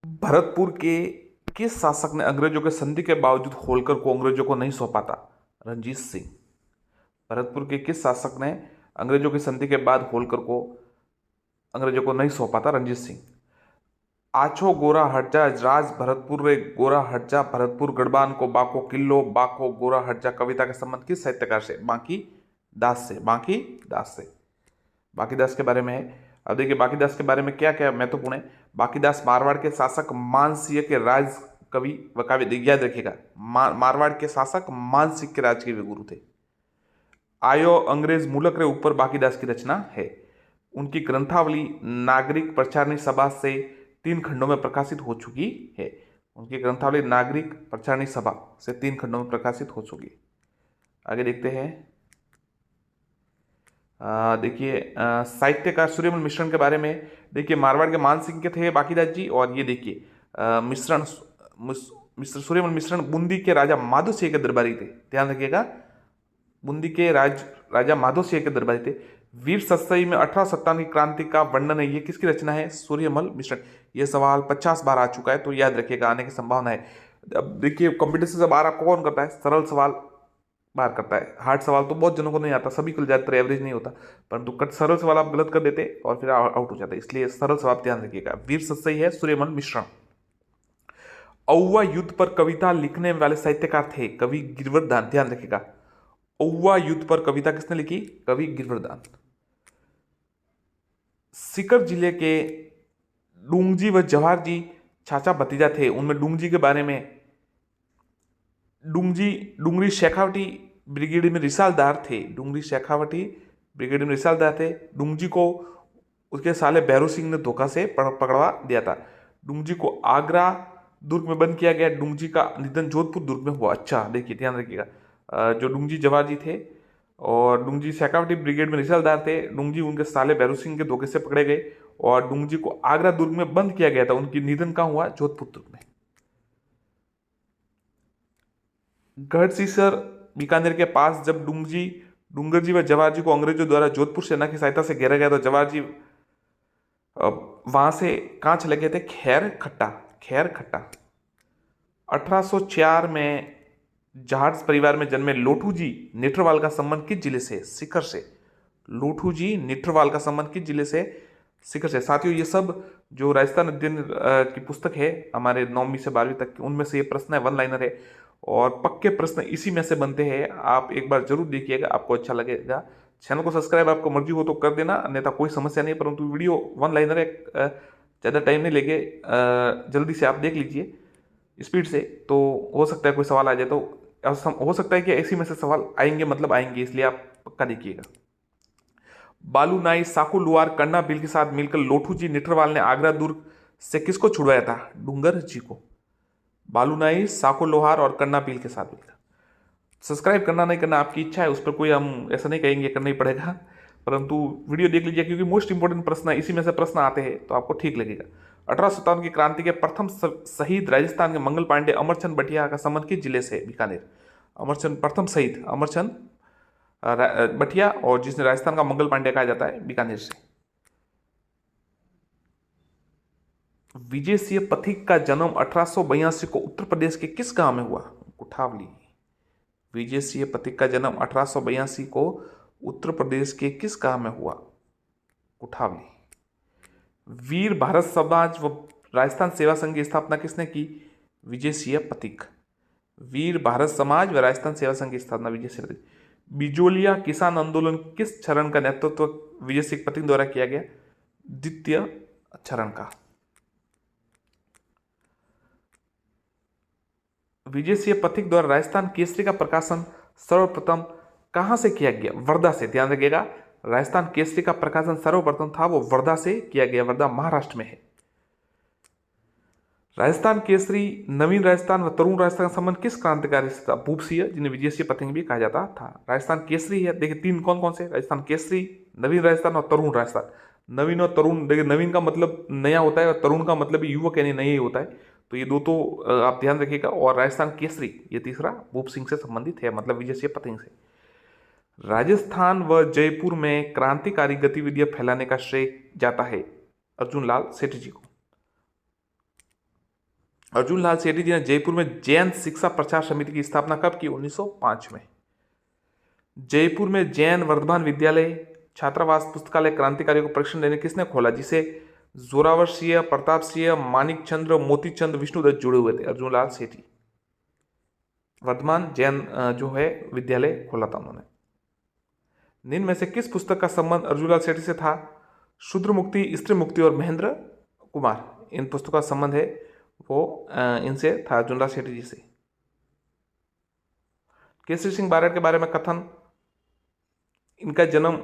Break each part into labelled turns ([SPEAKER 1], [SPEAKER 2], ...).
[SPEAKER 1] भरतपुर के किस शासक ने अंग्रेजों के संधि के बावजूद होलकर को अंग्रेजों को नहीं सौंपा था? रणजीत सिंह। भरतपुर के किस शासक ने अंग्रेजों की संधि के बाद होलकर को अंग्रेजों को नहीं सौंपा था? रणजीत सिंह। आछो गोरा हटजा राज भरतपुर रे गोरा हटजा भरतपुर गढ़बान को बाको किल्लो बाको गोरा हटजा कविता का संबंध किस साहित्यकार से? बांकी दास से। बांकी दास से। बांकीदास के बारे में है। अब देखिए बांकीदास के बारे में क्या क्या महत्वपूर्ण है। बांकीदास मारवाड़ के शासक मानसिंह के राज कवि व काव्य, याद रखिएगा, मारवाड़ के शासक मानसिंह के राज के गुरु थे। आयो अंग्रेज मुलक रे ऊपर बांकीदास की रचना है। उनकी ग्रंथावली नागरिक प्रचारणी सभा से 3 खंडों में प्रकाशित हो चुकी है। उनकी ग्रंथावली नागरिक प्रचारणी सभा से 3 खंडों में प्रकाशित हो चुकी है। आगे देखते हैं। देखिए साहित्यकार सूर्यमल मिश्रण के बारे में। देखिए मारवाड़ के मान सिंह के थे बांकीदास जी, और ये देखिए मिश्रण मिश्र सूर्यमल मिश्रण बूंदी के राजा माधो सिंह के दरबारी थे। ध्यान रखिएगा, बूंदी के राजा माधो सिंह के दरबारी थे। वीर सत्सई में 1857 की क्रांति का वर्णन है, ये किसकी रचना है? सूर्यमल मिश्रण। ये सवाल 50 बार आ चुका है, तो याद रखिएगा, आने की संभावना है। अब देखिए कंपटीशन से बार कौन करता है? सरल सवाल बार करता है। हार्ड सवाल तो बहुत जनों को नहीं आता, सभी को ज्यादातर एवरेज नहीं होता, परंतु सरल सवाल आप गलत कर देते और फिर आउट हो जाते, इसलिए सरल सवाल ध्यान रखिएगा। वीर सत्सई है सूर्यमल मिश्रण। औवा युद्ध पर कविता लिखने वाले साहित्यकार थे कवि गिरवरदान। ध्यान रखिएगा, औवा युद्ध पर कविता किसने लिखी? कवि गिरवरदान। सीकर जिले के डूंगजी व जवाहर जी चाचा भतीजा थे। उनमें डूंगजी के बारे में, डूंगरी शेखावटी ब्रिगेड में रिसालदार थे। डूंगरी शेखावटी ब्रिगेड में रिसालदार थे। डूंगजी को उसके साले भैरू सिंह ने धोखा से पकड़वा दिया था। डूंगजी को आगरा दुर्ग में बंद किया गया। डूंगजी का निधन जोधपुर दुर्ग में हुआ। अच्छा देखिए ध्यान रखिएगा, जो डूंगजी जवाहर जी थे और डूंगजी शेखावटी ब्रिगेड में रिसालदार थे। डूंगजी उनके साले भैरू सिंह के धोखे से पकड़े गए और डूंगजी को आगरा दुर्ग में बंद किया गया था। उनकी निधन कहाँ हुआ? जोधपुर दुर्ग में। गढ़सीसर बीकानेर के पास जब डूंगर जी व जवाहर जी को अंग्रेजों द्वारा जोधपुर सेना की सहायता से घेरा गया तो जवाहर जी वहां से कहां चले गए थे? खैर खट्टा। 1804 में जहाज परिवार में जन्मे लोठू जी निठरवाल का संबंध किस जिले से? सीकर से। लोठू जी निठरवाल का संबंध किस जिले से? सीकर से। साथियों ये सब जो राजस्थान अध्ययन की पुस्तक है हमारे 9वीं से 12वीं तक की, उनमें से ये प्रश्न है, 1 लाइनर है और पक्के प्रश्न इसी में से बनते हैं। आप एक बार जरूर देखिएगा, आपको अच्छा लगेगा। चैनल को सब्सक्राइब आपको मर्जी हो तो कर देना, अन्यथा कोई समस्या नहीं, परंतु वीडियो 1 लाइनर है, ज़्यादा टाइम नहीं लेंगे, जल्दी से आप देख लीजिए स्पीड से, तो हो सकता है कोई सवाल आ जाए, तो हो सकता है कि इसी में से सवाल आएंगे, मतलब आएंगे, इसलिए आप पक्का देखिएगा। बालू नाई साकू लुआर कन्ना बिल के साथ मिलकर लोठू जी निठरवाल ने आगरा दुर्ग से किसको छुड़वाया था? डूंगर जी को। बालू नाई साको लोहार और कन्ना बिल के साथ मिलकर। सब्सक्राइब करना नहीं करना आपकी इच्छा है, उस पर कोई हम ऐसा नहीं कहेंगे करना ही पड़ेगा, परंतु वीडियो देख लीजिए क्योंकि मोस्ट इंपोर्टेंट प्रश्न इसी में से प्रश्न आते हैं, तो आपको ठीक लगेगा। 1857 की क्रांति के प्रथम शहीद राजस्थान के मंगल पांडे अमरचंद बटिया का संबंध किस जिले से? बीकानेर। अमरचंद प्रथम शहीद अमरचंद बटिया, और जिसने राजस्थान का मंगल पांडे कहा जाता है, बीकानेर से। विजय सिंह पथिक का जन्म 1882 को उत्तर प्रदेश के किस गांव में हुआ? कुठावली। विजय सिंह पथिक का जन्म 1882 को उत्तर प्रदेश के किस गांव में हुआ? कुठावली। वीर भारत समाज व राजस्थान सेवा संघ की स्थापना किसने की? विजय सिंह पथिक। वीर भारत समाज व राजस्थान सेवा संघ की स्थापना विजय सिंह पथिक। बिजोलिया किसान आंदोलन किस चरण का नेतृत्व विजय सिंह पथिक द्वारा किया गया? द्वितीय चरण का। विजय सिंह पथिक द्वारा राजस्थान केसरी का प्रकाशन सर्वप्रथम कहां से किया गया? वर्धा से। ध्यान रखिएगा, राजस्थान केसरी का प्रकाशन सर्वप्रथम था वो वर्धा से किया गया। वर्धा महाराष्ट्र में है। राजस्थान केसरी नवीन राजस्थान व तरुण राजस्थान का संबंध किस क्रांतिकारी से था? भूप सिंह, जिन्हें विजय सिंह पथिक भी कहा जाता था। राजस्थान केसरी है, देखिए 3 कौन कौन से? राजस्थान केसरी, नवीन राजस्थान और तरुण राजस्थान। नवीन और तरुण, देखिए नवीन का मतलब नया होता है और तरुण का मतलब युवक यानी नया ही होता है, तो ये दो तो आप ध्यान रखिएगा। और राजस्थान केसरी ये तीसरा भूप सिंह से संबंधित है, मतलब विजय सिंह पथिक से। राजस्थान व जयपुर में क्रांतिकारी गतिविधियां फैलाने का श्रेय जाता है अर्जुन लाल सेठी जी को। अर्जुन लाल सेठी जी ने जयपुर में जैन शिक्षा प्रचार समिति की स्थापना कब की? 1905 में। जयपुर में जैन वर्धमान विद्यालय छात्रावास पुस्तकालय क्रांतिकारियों को प्रशिक्षण देने किसने खोला, जिसे जोरावर सिंह, प्रताप सिंह, मानिक चंद्र, मोतीचंद, विष्णुदत्त जुड़े हुए थे? अर्जुन लाल सेठी वर्धमान जैन जो है विद्यालय खोला था उन्होंने। निम्न में से किस पुस्तक का संबंध अर्जुन लाल सेठी से था? शूद्र मुक्ति, स्त्री मुक्ति और महेंद्र कुमार, इन पुस्तकों का संबंध है वो इनसे था, अर्जुन लाल सेठी जी से। केसरी सिंह बारट के बारे में कथन, इनका जन्म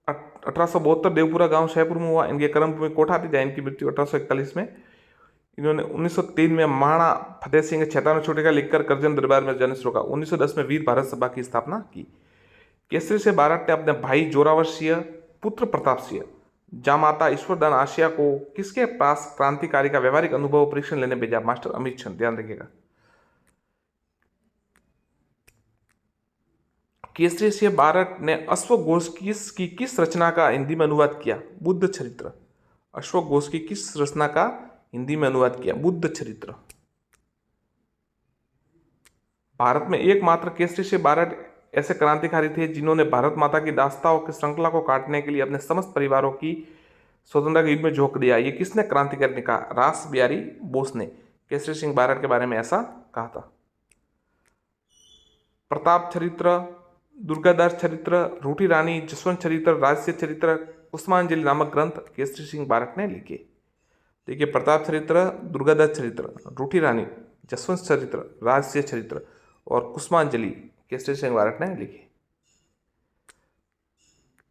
[SPEAKER 1] 1872 देवपुरा गांव शाहपुर में हुआ। इनके कर्मभूमि कोठा थी, जहाँ इनकी मृत्यु 1841 में। इन्होंने 1903 में महाराणा फतेह सिंह के 56 छोटे का लिखकर करजन दरबार में जाने शुरू किया। 1910 में वीर भारत सभा की स्थापना की। केसरी से बारट ने अपने भाई जोरावर सिंह, पुत्र प्रताप सिंह, जामाता ईश्वरदान आशिया को किसके पास क्रांतिकारी का व्यवहारिक अनुभव परीक्षण लेने भेजा? मास्टर अमित चंद, ध्यान रखिएगा। केसरी सिंह बारट ने अश्वघोष की किस रचना का हिंदी में अनुवाद किया? बुद्ध चरित्र। अश्वघोष की किस रचना का हिंदी में अनुवाद किया? बुद्ध चरित्र। भारत में एकमात्र केसरी सिंह बारट ऐसे क्रांतिकारी थे जिन्होंने भारत माता की दास्ताओं की श्रृंखला को काटने के लिए अपने समस्त परिवारों की स्वतंत्रता के युद्ध में झोंक दिया। ये किसने क्रांतिकारी ने कहा? रास बिहारी बोस ने केसरी सिंह बारट के बारे में ऐसा कहा था। प्रताप चरित्र, दुर्गादास चरित्र, रूठी रानी, जसवंत चरित्र, राजस्य चरित्र, कुसुमांजलि नामक ग्रंथ केसरी सिंह बारट ने लिखे। देखिए, प्रताप चरित्र, दुर्गादास चरित्र, रूठी रानी, जसवंत चरित्र, राजस्य चरित्र और कुसुमांजलि केसरी सिंह बारट ने लिखे।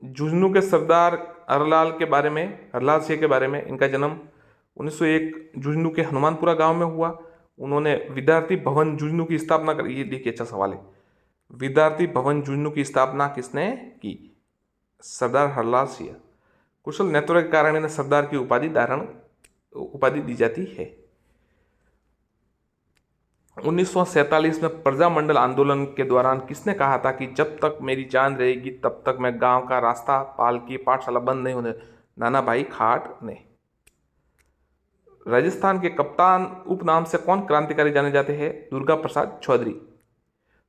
[SPEAKER 1] झुंझुनू के सरदार हरलाल सिंह के बारे में, इनका जन्म 1901 झुंझुनू के हनुमानपुरा गांव में हुआ। उन्होंने विद्यार्थी भवन झुंझुनू की स्थापना कर, ये देखिए अच्छा सवाल है, विद्यार्थी भवन झुंझुनू की स्थापना किसने की? सरदार हरलाल सिंह। कुशल नेतृत्व के कारण इन्हें सरदार की उपाधि दी जाती है। 1947 में प्रजामंडल आंदोलन के दौरान किसने कहा था कि जब तक मेरी जान रहेगी तब तक मैं गांव का रास्ता, पालकी, पाठशाला बंद नहीं होने? नाना भाई खाट ने। राजस्थान के कप्तान उपनाम से कौन क्रांतिकारी जाने जाते हैं? दुर्गा प्रसाद चौधरी।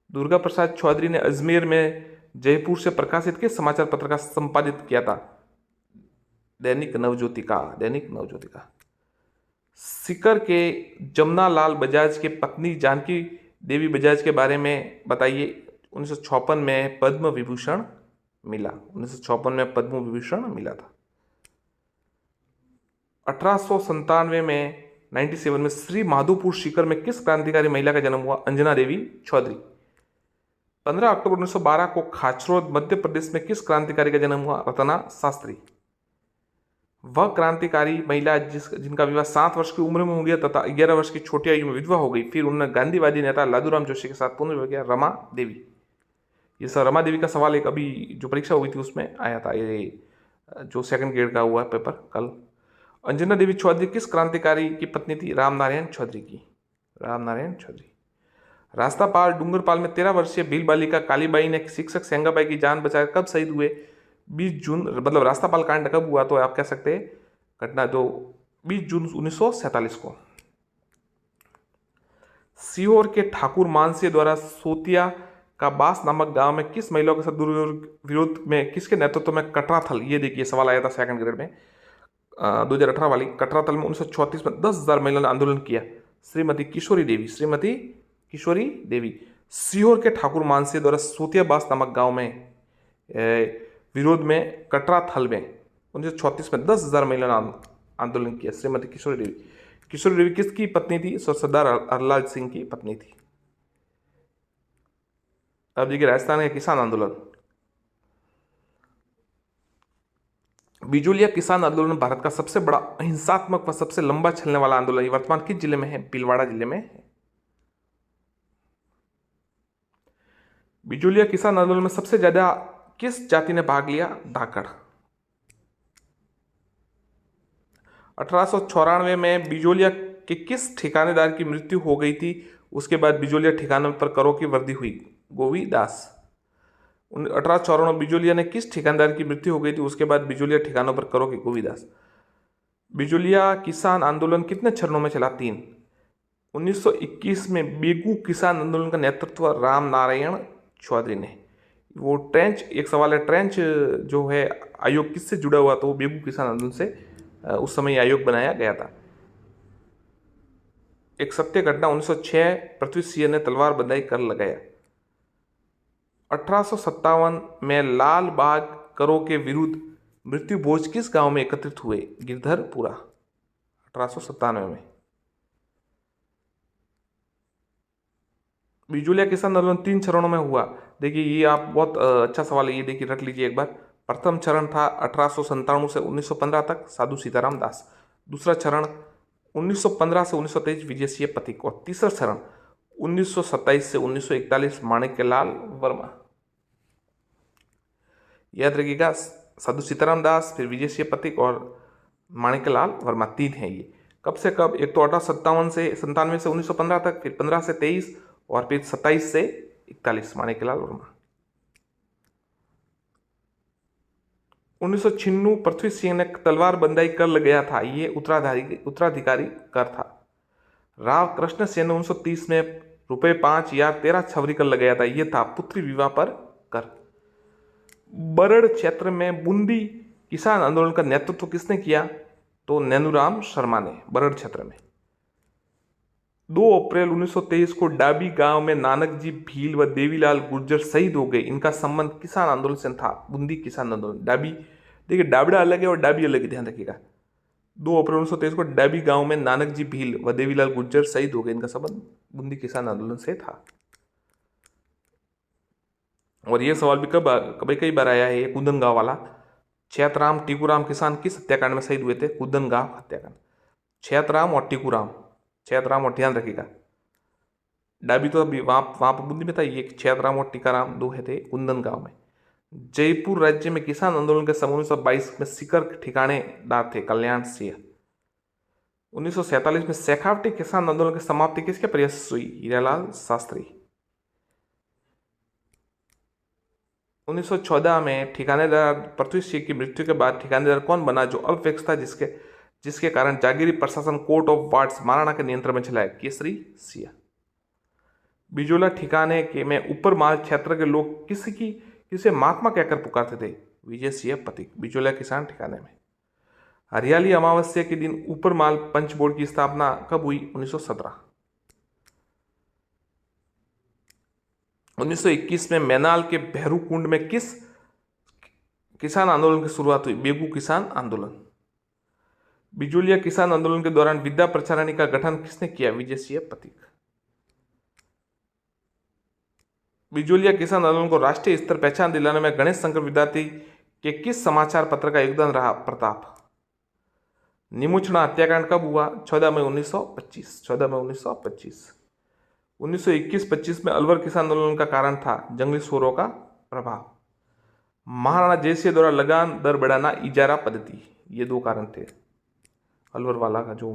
[SPEAKER 1] दुर्गा प्रसाद चौधरी ने अजमेर में जयपुर से प्रकाशित किस समाचार पत्र का संपादित किया था? दैनिक नवज्योतिका। सीकर के जमुना लाल बजाज के पत्नी जानकी देवी बजाज के बारे में बताइए। 1956 में पद्म विभूषण मिला। 1956 में पद्म विभूषण मिला था। 1897 में 97 में श्री माधोपुर सीकर में किस क्रांतिकारी महिला का जन्म हुआ? अंजना देवी चौधरी। 15 अक्टूबर 1912 को खाचरोद मध्य प्रदेश में किस क्रांतिकारी का जन्म हुआ? रतना शास्त्री। वह क्रांतिकारी महिला जिनका विवाह 7 वर्ष की उम्र में हो गया तथा 11 वर्ष की छोटी आयु में विधवा हो गई, फिर उन्होंने गांधीवादी नेता लादूराम जोशी के साथ पुनर्विवाह किया, रमा देवी। ये सर रमा देवी का सवाल एक अभी जो परीक्षा हुई थी उसमें आया था, ये जो सेकंड ग्रेड का हुआ पेपर कल। अंजना देवी चौधरी किस क्रांतिकारी की पत्नी थी? रामनारायण चौधरी। रास्तापाल डूंगरपाल में 13 वर्षीय भील बालिका कालीबाई ने शिक्षक सेंगाबाई की जान बचाकर कब शहीद हुए? 20 जून, मतलब रास्तापाल कांड कब हुआ? तो आप कह सकते हैं घटना जो 20 जून 1947 को। सीहोर के ठाकुर मानसिंह द्वारा सोतिया का बास नामक गांव में किस महिला के साथ विरोध में किसके नेतृत्व में कटराथल, ये देखिए सवाल आया था सेकंड ग्रेड में 2018 वाली, कटराथल में 1934 में 10,000 महिलाओं ने आंदोलन किया। श्रीमती किशोरी देवी। सीहोर के ठाकुर मानसिंह द्वारा सोतिया बास नामक गांव में विरोध में कटराथल में 1934 में 10,000 महिलाओं ने आंदोलन किया। श्रीमती किशोरी देवी किसकी पत्नी थी? सरदार हरलाल सिंह की पत्नी थी। अब देखिए राजस्थान का किसान आंदोलन। बिजोलिया किसान आंदोलन भारत का सबसे बड़ा अहिंसात्मक व सबसे लंबा चलने वाला आंदोलन। ये वर्तमान किस जिले में है? भीलवाड़ा जिले में है। बिजोलिया किसान आंदोलन में सबसे ज्यादा किस जाति ने भाग लिया? धाकड़। 1894 में बिजोलिया के किस ठिकानेदार की मृत्यु हो गई थी? उसके बाद बिजोलिया ठिकानों पर करों की वृद्धि हुई? गोविदास। 1854 में बिजोलिया ने किस ठिकानेदार की मृत्यु हो गई थी? उसके बाद बिजोलिया ठिकानों पर करों की? गोविदास। बिजुलिया किसान आंदोलन कितने चरणों में चला? 3। 1921 में बेगू किसान आंदोलन का नेतृत्व राम नारायण चौधरी ने। वो ट्रेंच, एक सवाल है, ट्रेंच जो है आयोग किससे जुड़ा हुआ? तो वो बेगू किसान आंदोलन से उस समय आयोग बनाया गया था। एक सत्य घटना, 1906 पृथ्वी सिंह ने तलवार बंदाई कर लगाया। 1857 में लाल बाग करों के विरुद्ध मृत्यु भोज किस गांव में एकत्रित हुए? गिरधरपुरा, 1897 में। बिजुलिया किसान आंदोलन 3 चरणों में हुआ। देखिए ये आप बहुत अच्छा सवाल है, ये देखिए रख लीजिए एक बार। प्रथम चरण था 1897 से 1915 तक साधु सीताराम दास। दूसरा चरण 1915 से 1923 विजय सिंह पथिक। और तीसरा चरण 1927 से 1941 माणिक्यलाल वर्मा। याद रखिएगा, साधु सीताराम दास, फिर विजय सिंह पथिक और माणिक्यलाल वर्मा, 3 है ये। कब से कब? एक तो 1897 से 1915 तक, फिर 15 से 23 और फिर 27 से 41 माणिक्यलाल वर्मा। 1996 पृथ्वी सिंह ने तलवार बंदाई कर लगाया था, ये उत्तराधिकारी कर था। राव कृष्ण सेन ने 1930 में ₹5 या 13 छवरी कर लगाया था, ये था पुत्री विवाह पर कर। बरड़ क्षेत्र में बूंदी किसान आंदोलन का नेतृत्व किसने किया? तो नैनूराम शर्मा ने, बरड़ क्षेत्र में। 2 अप्रैल 1923 को डाबी गांव में नानक जी भील व देवीलाल गुर्जर शहीद हो गए। इनका संबंध किसान आंदोलन से था, बूंदी किसान आंदोलन। डाबी, देखिए डाबड़ा अलग है और डाबी अलग है, ध्यान रखिएगा। 2 अप्रैल 1923 को डाबी गांव में नानक जी भील व देवीलाल गुर्जर शहीद हो गए। इनका संबंध बूंदी किसान आंदोलन से था। और ये सवाल भी कई बार आया है, कुंदन गांव वाला। छेतराम टीकूराम किसान किस हत्याकांड में शहीद हुए थे? कुंदन गांव हत्याकांड। छेतराम और टीकूराम, छेतराम, और ध्यान रखिएगा डाबी तो अभी वहां पर बूंदी में था, ये छेतराम और टीकाराम 2 है थे कुंदन गांव में। जयपुर राज्य में किसान आंदोलन के समय 1922 में सीकर ठिकानेदार थे कल्याण सिंह। 1947 में शेखावटी किसान आंदोलन की समाप्ति किसके प्रयास से हुई? हीरालाल शास्त्री। 1914 में ठिकानेदार पृथ्वी सिंह की मृत्यु के बाद ठिकानेदार कौन बना जो अल्पवयस्क था, जिसके कारण जागीरी प्रशासन कोर्ट ऑफ वार्ड्स महाराणा के नियंत्रण में चलाया? केसरी सिंह। बिजोला ठिकाने के में ऊपर माल क्षेत्र के लोग किसे महात्मा कहकर पुकारते थे? विजय सिंह पथिक, बिजोला किसान ठिकाने में। हरियाली अमावस्या के दिन ऊपर माल पंच बोर्ड की स्थापना कब हुई? 1917। 1921 में मैनाल के भैरू कुंड में किस किसान आंदोलन की शुरुआत हुई? बेगू किसान आंदोलन। बिजुलिया किसान आंदोलन के दौरान विद्या प्रचारिणी का गठन किसने किया? विजय सिंह पथिक। बिजुलिया किसान आंदोलन को राष्ट्रीय स्तर पहचान दिलाने में गणेश शंकर विद्यार्थी के किस समाचार पत्र का योगदान रहा? प्रताप। निमुचना हत्याकांड कब हुआ? 14 मई 1925। 14 मई 1925। 1921-25 में अलवर किसान आंदोलन का कारण था जंगली सूरों का प्रभाव। महाराणा जयसिंह द्वारा लगान दर बढ़ाना, इजारा पद्धति, ये 2 कारण थे। अलवर वाला का जो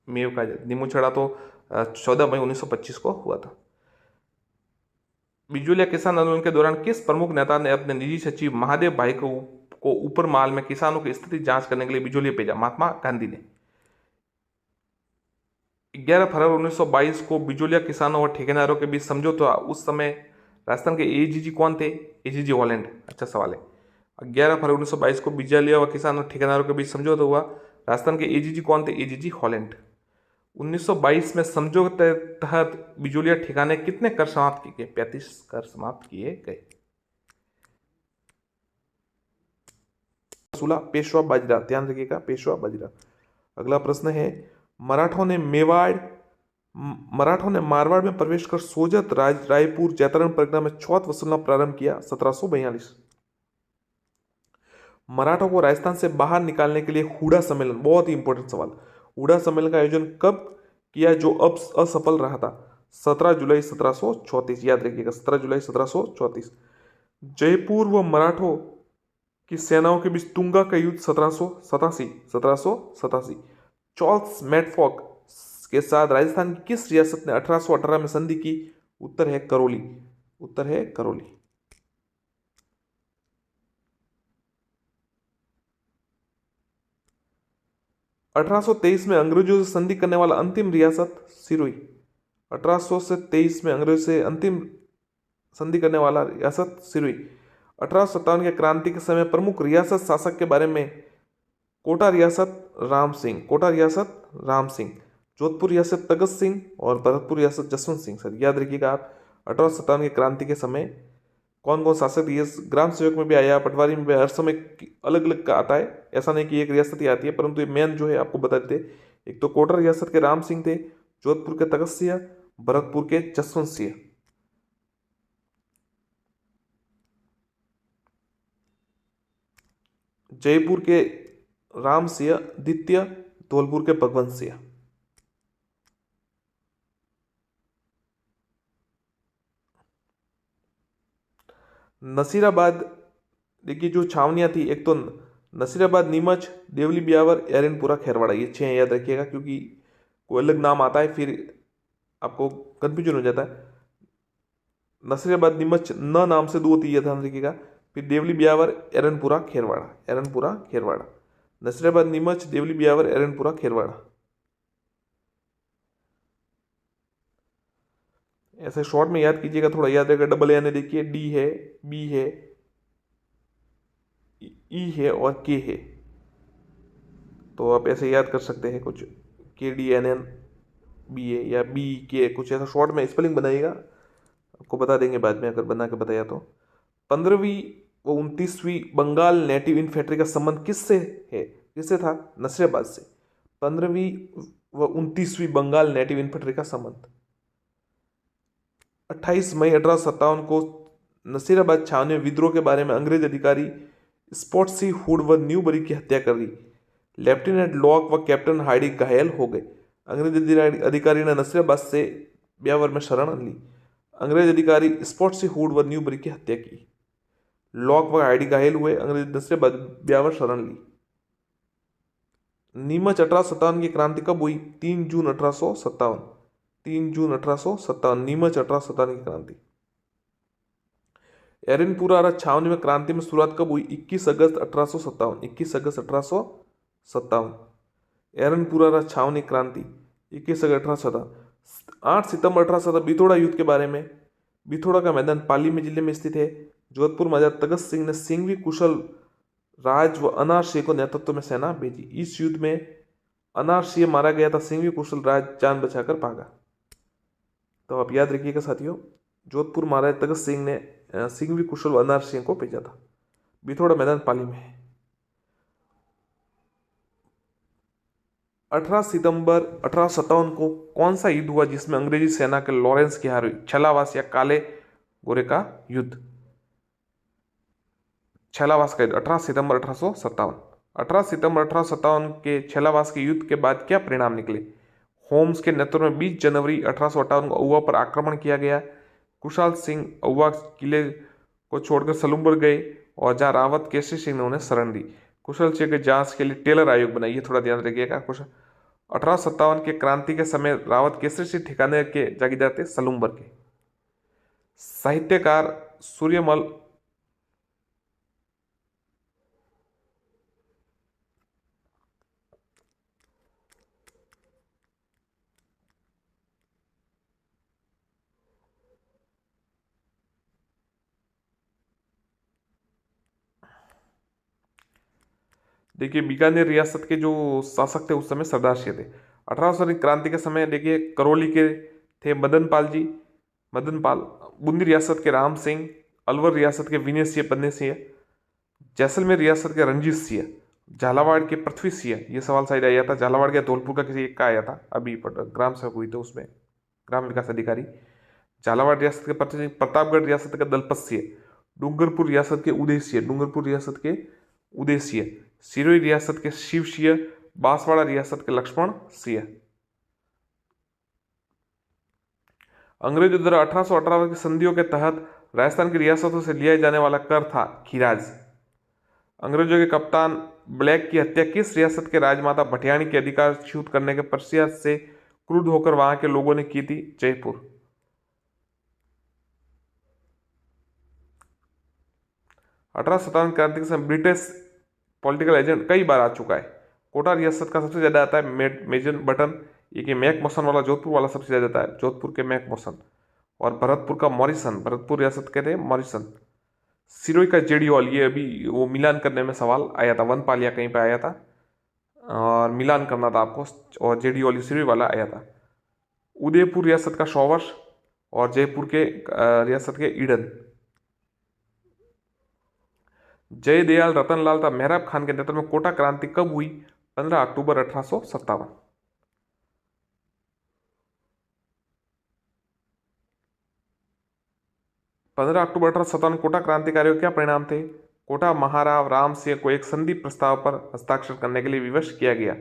[SPEAKER 1] मेव का निमुचड़ा तो 14 मई 1925 को हुआ था। बिजुलिया किसान आंदोलन के दौरान किस प्रमुख नेता ने अपने निजी सचिव महादेव भाई को ऊपर माल में किसानों की स्थिति जांच करने के लिए बिजुलिया भेजा? महात्मा गांधी ने। 11 फरवरी 1922 को बिजुलिया किसानों और ठेकेदारों के बीच समझौता हुआ। उस समय राजस्थान के एजीजी कौन थे? AGG Holland. अच्छा सवाल है। 11 फरवरी 1922 को बिजुलिया व किसानों और ठेकेदारों के बीच समझौता हुआ। राजस्थान के एजीजी कौन थे? AGG Holland. 1922 में समझौते तहत बिजुलिया ठिकाने कितने कर समाप्त किए गए? 35 कर समाप्त किए गए। पेशवा बाजीरा, ध्यान रखिएगा, पेशवा बाजीरा। अगला प्रश्न है, मराठों ने मारवाड़ में प्रवेश कर सोजत रायपुर जैतरण परगना में छौत वसूलना प्रारंभ किया 1742। मराठों को राजस्थान से बाहर निकालने के लिए हूड़ा सम्मेलन, बहुत ही इंपॉर्टेंट सवाल, हूड़ा सम्मेलन का आयोजन कब किया जो अब असफल रहा था? 17 जुलाई 1734। याद रखिएगा, 17 जुलाई 1734। जयपुर व मराठों की सेनाओं के बीच तुंगा का युद्ध 1787। चार्ल्स मैडफॉक के साथ राजस्थान की किस रियासत ने 1818 में संधि की? उत्तर है करौली। उत्तर है करौली। 1823 में अंग्रेजों से संधि करने वाला अंतिम रियासत सिरोही। 1823 में अंग्रेजों से अंतिम संधि करने वाला रियासत सिरोही। 1857 के क्रांति के समय प्रमुख रियासत शासक के बारे में कोटा रियासत राम सिंह, कोटा रियासत राम सिंह, जोधपुर रियासत तगत सिंह और भरतपुर रियासत जसवंत सिंह। सर याद रखिएगा आप 1857 के क्रांति के समय कौन कौन शासक ये ग्राम सेवक में भी आया, पटवारी में भी हर समय अलग अलग का आता है, ऐसा नहीं कि एक रियासत ही आती है, परंतु ये मेन जो है आपको बता देते। एक तो कोटा रियासत के राम सिंह थे, जोधपुर के तगत सिंह, भरतपुर के जसवंत सिंह। जयपुर के राम सिंह द्वितीय, धौलपुर के भगवंत सिंह। नसीराबाद, देखिए जो छावनियां थी, एक तो नसीराबाद, नीमच, देवली, ब्यावर, एरनपुरा, खैरवाड़ा, ये 6 याद रखिएगा, क्योंकि कोई अलग नाम आता है फिर आपको कंफ्यूजन हो जाता है। नसीराबाद, नीमच न नाम से 2 होती है, ध्यान रखिएगा। फिर देवली, ब्यावर, एरनपुरा, खैरवाड़ा, एरनपुरा, खैरवाड़ा। नसीराबाद, नीमच, देवली, ब्यावर, एरनपुरा, खैरवाड़ा। ऐसे शॉर्ट में याद कीजिएगा, थोड़ा याद रहेगा। डबल यानी देखिए डी है, बी है, ई है और के है, तो आप ऐसे याद कर सकते हैं कुछ, के डी एन एन बी ए या बी के, कुछ ऐसा शॉर्ट में स्पेलिंग बनाइएगा, आपको बता देंगे बाद में अगर बना के बताया तो। 15वीं व 29वीं बंगाल नेटिव इन्फेंट्री का संबंध किससे है, किससे था? नसीराबाद से। 15वीं व 29वीं बंगाल नेटिव इन्फेंट्री का संबंध 28 मई 1857 को नसीराबाद छावनी में विद्रोह के बारे में अंग्रेज अधिकारी स्पॉटसी हुड व न्यूबरी की हत्या कर दी। लेफ्टिनेंट लॉक व कैप्टन हार्डी घायल हो गए। अंग्रेज अधिकारी ने नसीराबाद से ब्यावर में शरण ली। अंग्रेज अधिकारी स्पॉटसी हुड व न्यूबरी की हत्या की। लॉक व हार्डी घायल हुए। अंग्रेज नसीराबाद ब्यावर शरण ली। नीमच 1857 की क्रांति कब हुई? 3 जून 1857। 3 जून 1857 नीमच 1857 की क्रांति। एरनपुरा छावनी में क्रांति में शुरुआत कब हुई? 21 अगस्त 1857। 21 अगस्त 1857 एरनपुरा छावनी क्रांति 21 अगस्त 1857। 8 सितंबर 1857 बिथोड़ा युद्ध के बारे में। बिथोड़ा का मैदान पाली में जिले में स्थित है। जोधपुर महाराजा तगत सिंह ने सिंघवी कुशल राज व अनार सिंह को नेतृत्व में सेना भेजी। इस युद्ध में अनार सिंह मारा गया था, सिंघवी कुशल राज जान बचाकर भागा। तो आप याद रखिएगा साथियों, जोधपुर महाराजा तगत सिंह ने सिंघवी कुशल व अनार सिंह को भेजा था। बिथोड़ा मैदान पाली में है। 18 सितंबर 1857 को कौन सा युद्ध हुआ जिसमें अंग्रेजी सेना के लॉरेंस की हार हुई? छलावास या काले गोरे का युद्ध। छलावास का युद्ध 18 सितंबर 1857। 18 सितंबर 1857 के छलावास के युद्ध के बाद क्या परिणाम निकले? होम्स के नेतृत्व में 20 जनवरी 1858 को अउवा पर आक्रमण किया गया। कुशाल सिंह अउवा किले को छोड़कर सलूम्बर गए और जहां रावत केसरी सिंह ने उन्हें शरण दी। कुशल सिंह की जांच के लिए टेलर आयोग बनाइए, थोड़ा ध्यान रखिएगा। कुछ 1857 के क्रांति के समय रावत केसरी सिंह ठिकाने के जागीरदार थे सलूम्बर के। साहित्यकार सूर्यमल देखिए बीकानेर रियासत के जो शासक थे उस समय सरदार सिंह थे। 1800 की क्रांति के समय देखिए करौली के थे मदन पाल जी, मदन पाल। बूंदी रियासत के राम सिंह, अलवर रियासत के विनय सिंह, पन्ने सिंह, जैसलमेर रियासत के रंजीत सिंह, झालावाड़ के पृथ्वी सिंह। ये सवाल शायद आया था, झालावाड़ के धौलपुर का किसी एक का आया था, अभी ग्राम सभा हुई तो उसमें ग्राम विकास अधिकारी। झालावाड़ रियासत के पृथ्वी सिंह, प्रतापगढ़ रियासत के दलपत सिंह, डूंगरपुर रियासत के उदय सिंह, डूंगरपुर रियासत के उदय सिंह, सिरोही रियासत के शिव सिंह, बांसवाड़ा रियासत के लक्ष्मण सिंह। अंग्रेजों द्वारा 1818 की संधियों के तहत राजस्थान की रियासतों से लिया जाने वाला कर था खीराज। अंग्रेजों के कप्तान ब्लैक की हत्या किस रियासत के राजमाता भटियाणी के अधिकार च्युत करने के पश्चात से क्रुद्ध होकर वहां के लोगों ने की थी? जयपुर। 1857 क्रांति के समय ब्रिटिश पॉलिटिकल एजेंट कई बार आ चुका है। कोटा रियासत का सबसे ज़्यादा आता है मेजर बटन, ये कि मैक मोसन वाला जोधपुर वाला सबसे ज़्यादा आता है, जोधपुर के मैक मोसन। और भरतपुर का मॉरिसन, भरतपुर रियासत कहते हैं मॉरिसन। सिरोही का जेडीओल, ये अभी वो मिलान करने में सवाल आया था, वनपाल या कहीं पे आया था और मिलान करना था आपको, और जेडीओल ये सिरोही वाला आया था। उदयपुर रियासत का शॉवर और जयपुर के रियासत के ईडन। जयदयाल रतनलाल था मेहराब खान के नेतृत्व में कोटा क्रांति कब हुई? 15 अक्टूबर 1857। 15 अक्टूबर 1857 कोटा क्रांतिकारियों के क्या परिणाम थे? कोटा महाराव राम सिंह को एक संधि प्रस्ताव पर हस्ताक्षर करने के लिए विवश किया गया,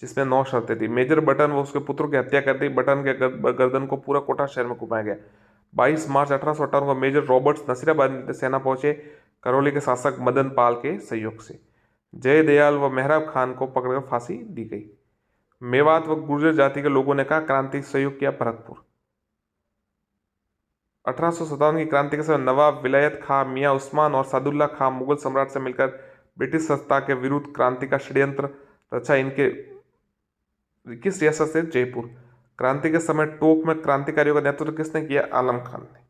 [SPEAKER 1] जिसमें 9 शर्तें थी। मेजर बटन व उसके पुत्रों की हत्या कर दी। बटन के गर्दन को पूरा कोटा शहर में घुमाया गया। 22 मार्च 1858 को मेजर रॉबर्ट्स नसीराबाद में सेना पहुंचे, करौली के शासक मदन पाल के सहयोग से। जयदयाल व मेहराब खान को पकड़कर फांसी दी गई। मेवात व गुर्जर जाति के लोगों ने कहा क्रांति सहयोग किया? भरतपुर। 1857 की क्रांति के समय नवाब विलायत खां, मियां उस्मान और सादुल्ला खां मुगल सम्राट से मिलकर ब्रिटिश सत्ता के विरुद्ध क्रांति का षड्यंत्र रचा। इनके किस रियासत से? जयपुर। क्रांति के समय टोंक में क्रांतिकारियों का नेतृत्व किसने किया? आलम खान ने।